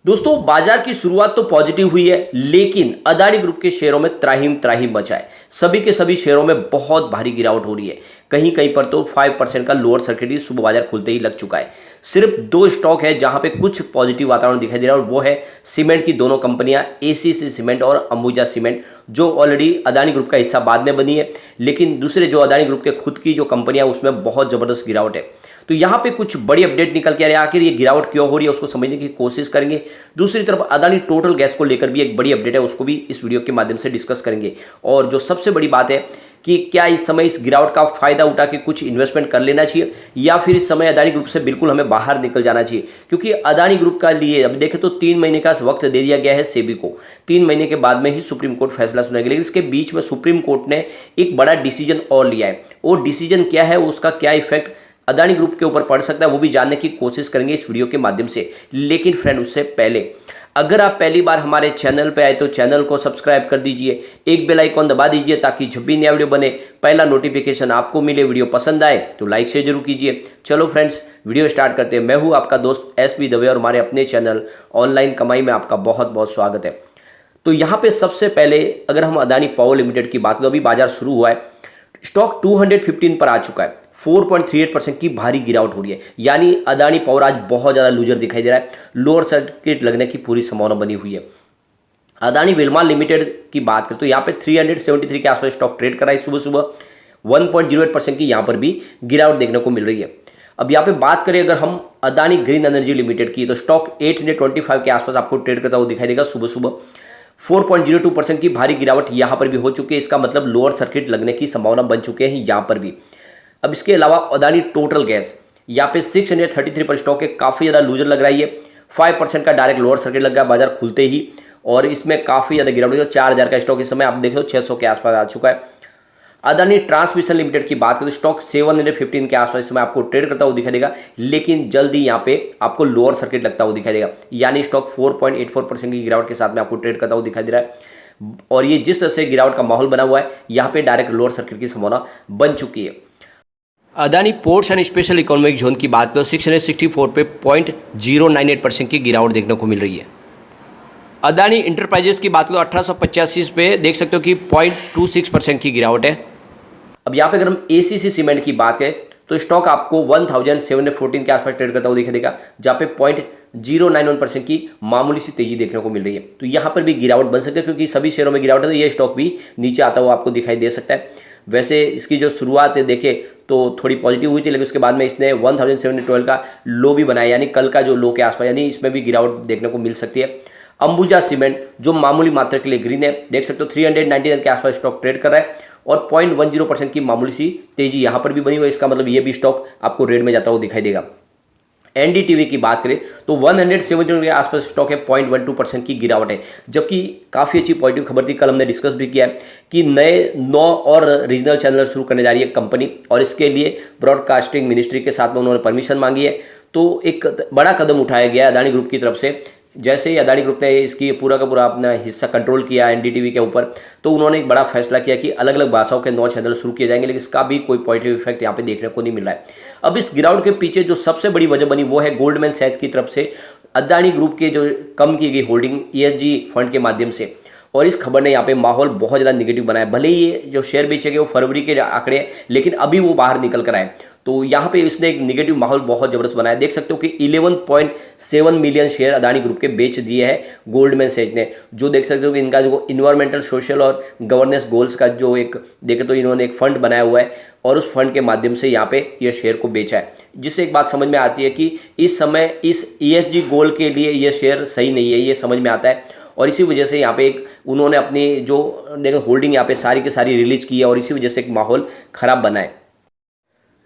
दोस्तों बाजार की शुरुआत तो पॉजिटिव हुई है, लेकिन अदानी ग्रुप के शेयरों में त्राहिम त्राहिम मचा है। सभी के सभी शेयरों में बहुत भारी गिरावट हो रही है। कहीं कहीं पर तो 5% का लोअर सर्किट ही सुबह बाजार खुलते ही लग चुका है। सिर्फ दो स्टॉक है जहां पे कुछ पॉजिटिव वातावरण दिखाई दे रहा है, और वो है सीमेंट की दोनों कंपनियां एसीसी सीमेंट और अंबुजा सीमेंट, जो ऑलरेडी अदानी ग्रुप का हिस्सा बाद में बनी है। लेकिन दूसरे जो अदानी ग्रुप के खुद की जो कंपनियां, उसमें बहुत जबरदस्त गिरावट है। तो यहाँ पे कुछ बड़ी अपडेट निकल के आ रही है। आखिर ये गिरावट क्यों हो रही है, उसको समझने की कोशिश करेंगे। दूसरी तरफ अदानी टोटल गैस को लेकर भी एक बड़ी अपडेट है, उसको भी इस वीडियो के माध्यम से डिस्कस करेंगे। और जो सबसे बड़ी बात है कि क्या इस समय इस गिरावट का फायदा उठा के कुछ इन्वेस्टमेंट कर लेना चाहिए, या फिर इस समय अदानी ग्रुप से बिल्कुल हमें बाहर निकल जाना चाहिए। क्योंकि अदानी ग्रुप का लिए अब देखें तो 3 महीने का वक्त दे दिया गया है सेबी को। 3 महीने के बाद में ही सुप्रीम कोर्ट फैसला सुनाएगी, लेकिन इसके बीच में सुप्रीम कोर्ट ने एक बड़ा डिसीजन और लिया है। वो डिसीजन क्या है, उसका क्या इफेक्ट अदानी ग्रुप के ऊपर पड़ सकता है, वो भी जानने की कोशिश करेंगे इस वीडियो के माध्यम से। लेकिन फ्रेंड, उससे पहले अगर आप पहली बार हमारे चैनल पे आए तो चैनल को सब्सक्राइब कर दीजिए, एक बेल आइकॉन दबा दीजिए ताकि जब भी नया वीडियो बने पहला नोटिफिकेशन आपको मिले। वीडियो पसंद आए तो लाइक शेयर जरूर कीजिए। चलो फ्रेंड्स, वीडियो स्टार्ट करते हैं। मैं हूं आपका दोस्त एसपी दवे और हमारे अपने चैनल ऑनलाइन कमाई में आपका बहुत बहुत स्वागत है। तो यहाँ पे सबसे पहले अगर हम अदानी पावर लिमिटेड की बात करें, अभी बाजार शुरू हुआ है, स्टॉक 215 पर आ चुका है। 4.38% की भारी गिरावट हो रही है, यानी अदानी पावर आज बहुत ज़्यादा लूजर दिखाई दे रहा है। लोअर सर्किट लगने की पूरी संभावना बनी हुई है। अदानी विल्मा लिमिटेड की बात करें तो यहाँ पे 373 के आसपास स्टॉक ट्रेड कर रहा है। सुबह सुबह 1.08% की यहाँ पर भी गिरावट देखने को मिल रही है। अब यहाँ पे बात करें अगर हम अदानी ग्रीन एनर्जी लिमिटेड की, तो स्टॉक 825 के आसपास आपको ट्रेड करता हुआ दिखाई देगा। सुबह सुबह 4.02% की भारी गिरावट यहाँ पर भी हो चुकी है। इसका मतलब लोअर सर्किट लगने की संभावना बन चुके हैं यहाँ पर भी। अब इसके अलावा अदानी टोटल गैस यहाँ पे 633 पर स्टॉक है, काफ़ी ज़्यादा लूजर लग रही है। 5% का डायरेक्ट लोअर सर्किट लग गया बाजार खुलते ही, और इसमें काफ़ी ज़्यादा गिरावट है। 4000 का स्टॉक इस समय आप देख लो 600 के आसपास आ चुका है। अदानी ट्रांसमिशन लिमिटेड की बात करें तो स्टॉक 715 के आसपास इस समय आपको ट्रेड करता हुआ दिखाई देगा, लेकिन जल्दी यहाँ पे आपको लोअर सर्किट लगता हुआ दिखाई देगा, यानी स्टॉक 4.84% की गिरावट के साथ में आपको ट्रेड करता हुआ दिखाई दे रहा है। और ये जिस तरह से गिरावट का माहौल बना हुआ है, यहाँ पे डायरेक्ट लोअर सर्किट की संभावना बन चुकी है। Adani ports and special economic zone की बात करें तो 664 पे 0.098% की गिरावट देखने को मिल रही है। अदानी इंटरप्राइजेस की बात करें तो 1885 पे देख सकते हो कि 0.26% की गिरावट है। अब यहाँ पे अगर हम एसीसी सीमेंट की बात करें तो स्टॉक आपको 1714 के आसपास ट्रेड करता हुआ दिखाई देगा, जहाँ पे 0.091% की मामूली सी तेजी देखने को मिल रही है। तो यहाँ पर भी गिरावट बन सकती है, क्योंकि सभी शेयरों में गिरावट है, तो ये स्टॉक भी नीचे आता हुआ आपको दिखाई दे सकता है। वैसे इसकी जो शुरुआत देखें तो थोड़ी पॉजिटिव हुई थी, लेकिन उसके बाद में इसने 1712 का लो भी बनाया, यानी कल का जो लो के आसपास, यानी इसमें भी गिरावट देखने को मिल सकती है। अंबुजा सीमेंट जो मामूली मात्रा के लिए ग्रीन है, देख सकते हो 399 के आसपास स्टॉक ट्रेड कर रहा है, और 0.10% की मामूली सी तेजी यहाँ पर भी बनी हुई है। इसका मतलब ये भी स्टॉक आपको रेड में जाता हुआ दिखाई देगा। एनडीटीवी की बात करें तो 170 के आसपास स्टॉक है, 0.12% की गिरावट है। जबकि काफ़ी अच्छी पॉजिटिव खबर थी, कल हमने डिस्कस भी किया है कि नए 9 और रीजनल चैनल शुरू करने जा रही है कंपनी, और इसके लिए ब्रॉडकास्टिंग मिनिस्ट्री के साथ में उन्होंने परमिशन मांगी है। तो एक बड़ा कदम उठाया गया अदानी ग्रुप की तरफ से। जैसे ही अदानी ग्रुप ने इसकी पूरा का पूरा अपना हिस्सा कंट्रोल किया एनडीटीवी के ऊपर, तो उन्होंने एक बड़ा फैसला किया कि अलग अलग भाषाओं के 9 चैनल शुरू किए जाएंगे, लेकिन इसका भी कोई पॉजिटिव इफेक्ट यहाँ पे देखने को नहीं मिल रहा है। अब इस गिरावट के पीछे जो सबसे बड़ी वजह बनी वो है गोल्डमैन सैच की तरफ से अदानी ग्रुप के जो कम की गई होल्डिंग ईएसजी फंड के माध्यम से, और इस खबर ने यहाँ पे माहौल बहुत ज़्यादा निगेटिव बनाया। भले ही ये जो शेयर बेचे गए वो फरवरी के आंकड़े हैं, लेकिन अभी वो बाहर निकल कर आए, तो यहाँ पे इसने एक निगेटिव माहौल बहुत ज़बरदस्त बनाया। देख सकते हो कि 11.7 मिलियन शेयर अदानी ग्रुप के बेच दिए हैं गोल्डमैन सैच ने। जो देख सकते हो कि इनका जो इन्वायरमेंटल, सोशल और गवर्नेंस गोल्स का जो एक देखे तो इन्होंने एक फंड बनाया हुआ है, और उस फंड के माध्यम से यहाँ पे ये शेयर को बेचा है। जिससे एक बात समझ में आती है कि इस समय इस ईएसजी गोल के लिए ये शेयर सही नहीं है, ये समझ में आता है। और इसी वजह से यहाँ पे एक उन्होंने अपनी जो देखो होल्डिंग यहाँ पे सारी की सारी रिलीज की है, और इसी वजह से एक माहौल खराब बना है।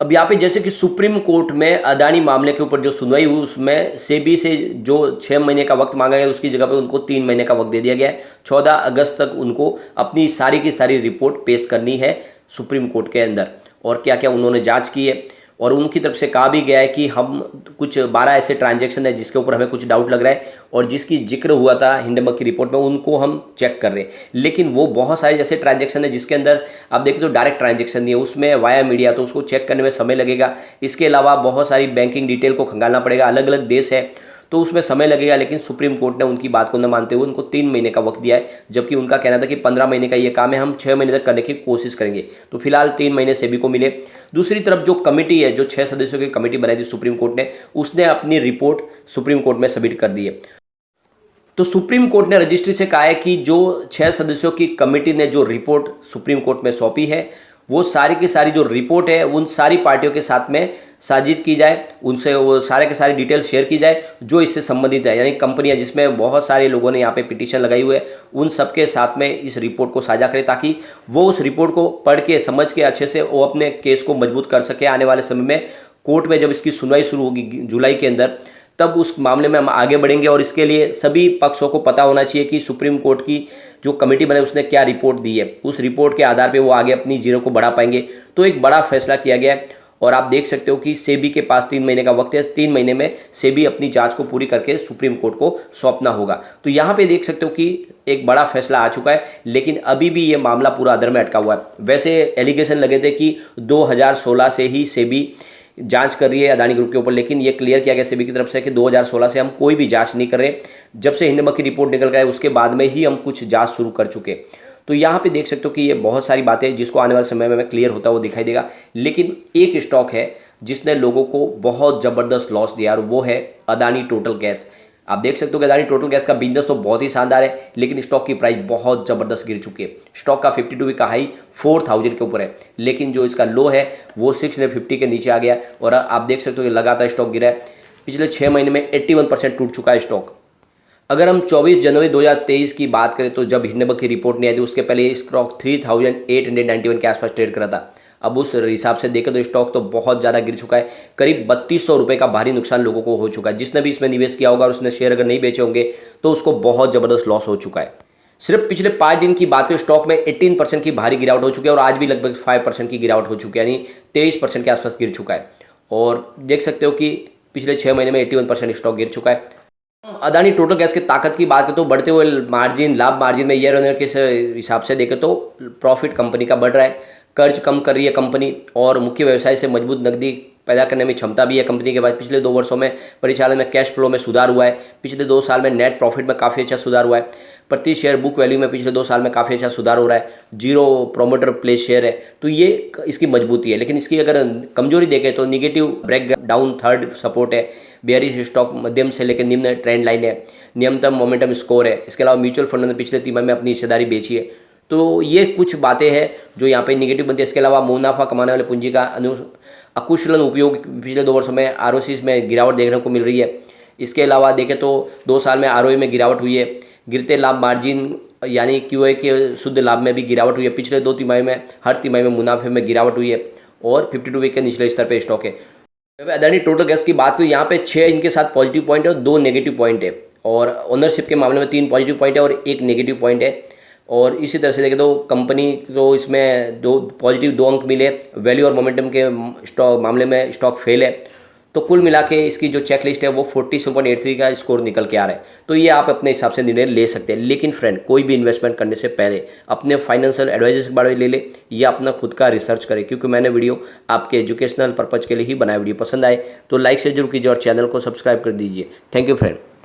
अब यहाँ पे जैसे कि सुप्रीम कोर्ट में अदानी मामले के ऊपर जो सुनवाई हुई, उसमें सेबी से जो 6 महीने का वक्त मांगा गया, उसकी जगह पे उनको 3 महीने का वक्त दे दिया गया है। 14 अगस्त तक उनको अपनी सारी की सारी रिपोर्ट पेश करनी है सुप्रीम कोर्ट के अंदर, और क्या क्या उन्होंने जांच की है। और उनकी तरफ से कहा भी गया है कि हम कुछ 12 ऐसे ट्रांजैक्शन है जिसके ऊपर हमें कुछ डाउट लग रहा है, और जिसकी जिक्र हुआ था हिंडनबर्ग की रिपोर्ट में, उनको हम चेक कर रहे हैं। लेकिन वो बहुत सारे जैसे ट्रांजैक्शन है जिसके अंदर आप देखें तो डायरेक्ट ट्रांजैक्शन नहीं है, उसमें वाया मीडिया, तो उसको चेक करने में समय लगेगा। इसके अलावा बहुत सारी बैंकिंग डिटेल को खंगालना पड़ेगा, अलग अलग देश है, तो उसमें समय लगेगा, लेकिन सुप्रीम कोर्ट ने उनकी बात को न मानते हुए उनको 3 महीने का वक्त दिया है, जबकि उनका कहना था कि 15 महीने का ये काम है, हम 6 महीने तक करने की कोशिश करेंगे। तो फिलहाल 3 महीने सेबी को मिले। दूसरी तरफ जो कमेटी है, जो 6 सदस्यों की कमेटी बनाई थी सुप्रीम कोर्ट ने, उसने अपनी रिपोर्ट सुप्रीम कोर्ट में सबमिट कर दी है। तो सुप्रीम कोर्ट ने रजिस्ट्री से कहा है कि जो 6 सदस्यों की कमेटी ने जो रिपोर्ट सुप्रीम कोर्ट में सौंपी है, वो सारी की सारी जो रिपोर्ट है उन सारी पार्टियों के साथ में साझित की जाए, उनसे वो सारे के सारे डिटेल शेयर की जाए जो इससे संबंधित है, यानी कंपनियां जिसमें बहुत सारे लोगों ने यहाँ पे पिटीशन लगाई हुई है, उन सबके साथ में इस रिपोर्ट को साझा करें, ताकि वो उस रिपोर्ट को पढ़ के समझ के अच्छे से वो अपने केस को मजबूत कर सके। आने वाले समय में कोर्ट में जब इसकी सुनवाई शुरू होगी जुलाई के अंदर, तब उस मामले में हम आगे बढ़ेंगे। और इसके लिए सभी पक्षों को पता होना चाहिए कि सुप्रीम कोर्ट की जो कमेटी बने उसने क्या रिपोर्ट दी है, उस रिपोर्ट के आधार पे वो आगे अपनी जीरो को बढ़ा पाएंगे। तो एक बड़ा फैसला किया गया है और आप देख सकते हो कि सेबी के पास 3 महीने का वक्त है। 3 महीने में सेबी अपनी जांच को पूरी करके सुप्रीम कोर्ट को सौंपना होगा। तो यहाँ पे देख सकते हो कि एक बड़ा फैसला आ चुका है, लेकिन अभी भी ये मामला पूरा अधर में अटका हुआ है। वैसे एलिगेशन लगे थे कि 2016 से ही सेबी जांच कर रही है अदानी ग्रुप के ऊपर, लेकिन ये क्लियर किया गया सेबी की तरफ से कि 2016 से हम कोई भी जांच नहीं कर रहे। जब से हिंडनबर्ग की रिपोर्ट निकल गई उसके बाद में ही हम कुछ जांच शुरू कर चुके। तो यहाँ पे देख सकते हो कि ये बहुत सारी बातें जिसको आने वाले समय में क्लियर होता हुआ दिखाई देगा। लेकिन एक स्टॉक है जिसने लोगों को बहुत ज़बरदस्त लॉस दिया और वो है अदानी टोटल गैस। आप देख सकते हो कि अदानी टोटल गैस का बिजनेस तो बहुत ही शानदार है, लेकिन स्टॉक की प्राइस बहुत ज़बरदस्त गिर चुकी है। स्टॉक का 52 वीक का हाई 4000 के ऊपर है, लेकिन जो इसका लो है वो 650 के नीचे आ गया और आप देख सकते हो कि लगातार स्टॉक गिरा है। पिछले 6 महीने में 81% टूट चुका है स्टॉक। अगर हम 24 जनवरी 2023 की बात करें तो जब हिंडनबर्ग की रिपोर्ट नहीं आई थी, उसके पहले ये स्टॉक 3891 के आसपास ट्रेड करा था। अब उस हिसाब से देखें तो स्टॉक तो बहुत ज़्यादा गिर चुका है। करीब 3200 रुपये का भारी नुकसान लोगों को हो चुका है। जिसने भी इसमें निवेश किया होगा और उसने शेयर अगर नहीं बेचे होंगे तो उसको बहुत ज़बरदस्त लॉस हो चुका है। सिर्फ पिछले 5 दिन की बात करें, स्टॉक में 18% की भारी गिरावट हो चुकी है और आज भी लगभग 5% की गिरावट हो चुकी है, यानी 23% के आसपास गिर चुका है। और देख सकते हो कि पिछले 6 महीने में 81% स्टॉक गिर चुका है। अदानी टोटल गैस की ताकत की बात करें तो बढ़ते हुए मार्जिन, लाभ मार्जिन में ईयर ऑन ईयर के हिसाब से देखें तो प्रॉफिट कंपनी का बढ़ रहा है। कर्ज कम कर रही है कंपनी और मुख्य व्यवसाय से मजबूत नकदी पैदा करने में क्षमता भी है कंपनी के पास। पिछले 2 वर्षों में परिचालन में कैश फ्लो में सुधार हुआ है। पिछले 2 साल में नेट प्रॉफिट में काफ़ी अच्छा सुधार हुआ है। प्रति शेयर बुक वैल्यू में पिछले 2 साल में काफ़ी अच्छा सुधार हो रहा है। 0 प्रोमोटर प्लेस शेयर है, तो ये इसकी मजबूती है। लेकिन इसकी अगर कमजोरी देखें तो negative break down third support है, बेयरिश स्टॉक मध्यम से लेकर निम्न ट्रेंड लाइन है, न्यूनतम मोमेंटम स्कोर है। इसके अलावा म्यूचुअल फंड ने पिछले 3 महीने में अपनी हिस्सेदारी बेची है। तो ये कुछ बातें हैं जो यहाँ पे निगेटिव बनती है। इसके अलावा मुनाफा कमाने वाले पूंजी का अकुशलन उपयोग पिछले 2 वर्षों में आरओसी में गिरावट देखने को मिल रही है। इसके अलावा देखें तो 2 साल में आरओई में गिरावट हुई है। गिरते लाभ मार्जिन यानी क्यूए के शुद्ध लाभ में भी गिरावट हुई है। पिछले 2 तिमाही में हर तिमाही में मुनाफे में गिरावट हुई है और 52 वीक के निचले स्तर पर स्टॉक है। अदानी टोटल गैस की बात करूँ, यहाँ पे 6 इनके साथ पॉजिटिव पॉइंट है और 2 नेगेटिव पॉइंट है, और ओनरशिप के मामले में 3 पॉजिटिव पॉइंट है और 1 नेगेटिव पॉइंट है। और इसी तरह से देखें तो कंपनी तो इसमें 2 पॉजिटिव 2 अंक मिले। वैल्यू और मोमेंटम के स्टॉक मामले में स्टॉक फेल है। तो कुल मिला के इसकी जो चेक लिस्ट है वो 47.83 का स्कोर निकल के आ रहा है। तो ये आप अपने हिसाब से निर्णय ले सकते हैं। लेकिन फ्रेंड, कोई भी इन्वेस्टमेंट करने से पहले अपने फाइनेंशियल एडवाइजर्स के बारे में ले ले या अपना खुद का रिसर्च करें, क्योंकि मैंने वीडियो आपके एजुकेशनल पर्पज़ के लिए ही बनाया। वीडियो पसंद आए तो लाइक से जरूर कीजिए और चैनल को सब्सक्राइब कर दीजिए। Thank you friend.